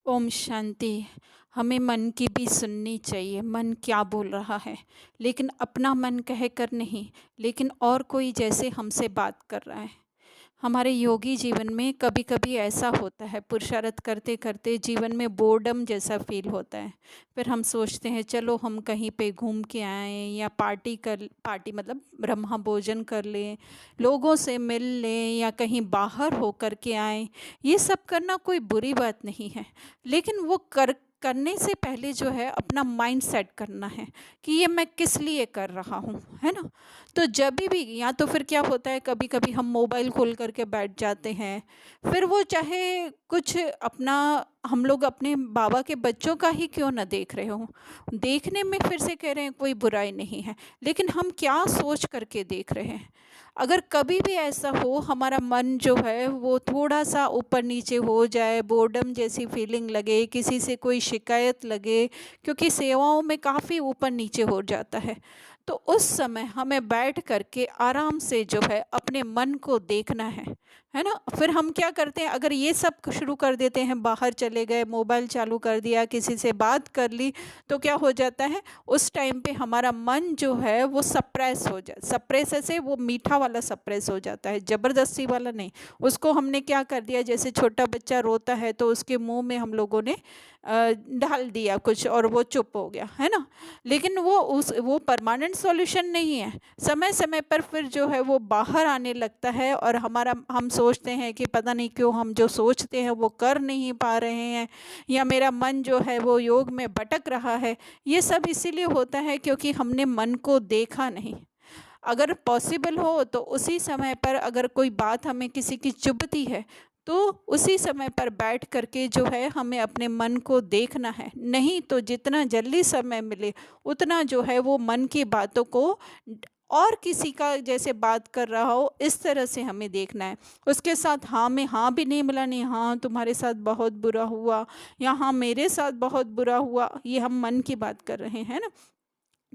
ओम शांति। हमें मन की भी सुननी चाहिए, मन क्या बोल रहा है, लेकिन अपना मन कह कर नहीं, लेकिन और कोई जैसे हमसे बात कर रहा है। हमारे योगी जीवन में कभी कभी ऐसा होता है, पुरुषार्थ करते करते जीवन में बोर्डम जैसा फील होता है। फिर हम सोचते हैं चलो हम कहीं पे घूम के आएँ या पार्टी मतलब ब्रह्मा भोजन कर लें, लोगों से मिल लें या कहीं बाहर हो कर के आएँ। ये सब करना कोई बुरी बात नहीं है, लेकिन वो करने से पहले जो है अपना माइंड सेट करना है कि ये मैं किस लिए कर रहा हूँ, है ना। तो जब भी या तो फिर क्या होता है, कभी कभी हम मोबाइल खोल करके बैठ जाते हैं। फिर वो चाहे कुछ अपना, हम लोग अपने बाबा के बच्चों का ही क्यों ना देख रहे हो, देखने में फिर से कह रहे हैं कोई बुराई नहीं है, लेकिन हम क्या सोच करके देख रहे हैं। अगर कभी भी ऐसा हो हमारा मन जो है वो थोड़ा सा ऊपर नीचे हो जाए, बोर्डम जैसी फीलिंग लगे, किसी से कोई शिकायत लगे, क्योंकि सेवाओं में काफ़ी ऊपर नीचे हो जाता है, तो उस समय हमें बैठ करके आराम से जो है अपने मन को देखना है ना। फिर हम क्या करते हैं, अगर ये सब शुरू कर देते हैं, बाहर चले गए, मोबाइल चालू कर दिया, किसी से बात कर ली, तो क्या हो जाता है, उस टाइम पे हमारा मन जो है वो सप्रेस हो जाए। सप्रेस ऐसे वो मीठा वाला सप्रेस हो जाता है, ज़बरदस्ती वाला नहीं। उसको हमने क्या कर दिया, जैसे छोटा बच्चा रोता है तो उसके मुंह में हम लोगों ने डाल दिया कुछ और वो चुप हो गया, है ना। लेकिन वो परमानेंट सॉल्यूशन नहीं है। समय समय पर फिर जो है वो बाहर आने लगता है और हम सोचते हैं कि पता नहीं क्यों हम जो सोचते हैं वो कर नहीं पा रहे हैं, या मेरा मन जो है वो योग में भटक रहा है। ये सब इसीलिए होता है क्योंकि हमने मन को देखा नहीं। अगर पॉसिबल हो तो उसी समय पर अगर कोई बात हमें किसी की चुभती है, तो उसी समय पर बैठ करके जो है हमें अपने मन को देखना है। नहीं तो जितना जल्दी समय मिले उतना जो है वो मन की बातों को और किसी का जैसे बात कर रहा हो इस तरह से हमें देखना है। उसके साथ हाँ में हाँ भी नहीं मिलानी, हाँ तुम्हारे साथ बहुत बुरा हुआ या हाँ मेरे साथ बहुत बुरा हुआ, ये हम मन की बात कर रहे हैं ना।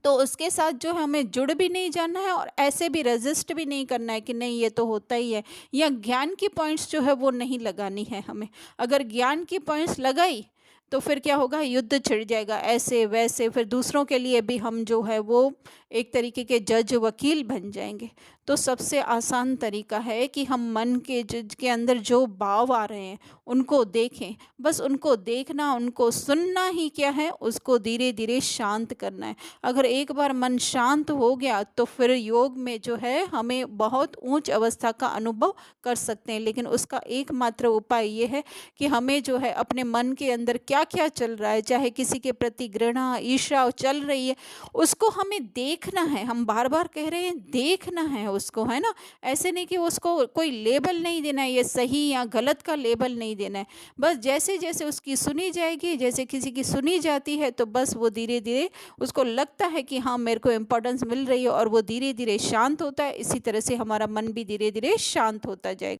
तो उसके साथ जो है हमें जुड़ भी नहीं जाना है और ऐसे भी रेजिस्ट भी नहीं करना है कि नहीं ये तो होता ही है, या ज्ञान की पॉइंट्स जो है वो नहीं लगानी है हमें। अगर ज्ञान की पॉइंट्स लगाई तो फिर क्या होगा, युद्ध छिड़ जाएगा ऐसे वैसे, फिर दूसरों के लिए भी हम जो है वो एक तरीके के जज वकील बन जाएंगे। तो सबसे आसान तरीका है कि हम मन के जज के अंदर जो भाव आ रहे हैं उनको देखें। बस उनको देखना, उनको सुनना ही क्या है, उसको धीरे धीरे शांत करना है। अगर एक बार मन शांत हो गया तो फिर योग में जो है हमें बहुत ऊंच अवस्था का अनुभव कर सकते हैं। लेकिन उसका एकमात्र उपाय ये है कि हमें जो है अपने मन के अंदर क्या क्या चल रहा है, चाहे किसी के प्रति घृणा ईर्ष्या चल रही है, उसको हमें देखना है। हम बार बार कह रहे हैं देखना है उसको, है ना। ऐसे नहीं कि उसको कोई लेबल नहीं देना है, ये सही या गलत का लेबल नहीं देना है। बस जैसे जैसे उसकी सुनी जाएगी, जैसे किसी की सुनी जाती है, तो बस वो धीरे धीरे उसको लगता है कि हाँ मेरे को इम्पोर्टेंस मिल रही है और वो धीरे धीरे शांत होता है। इसी तरह से हमारा मन भी धीरे धीरे शांत होता जाएगा।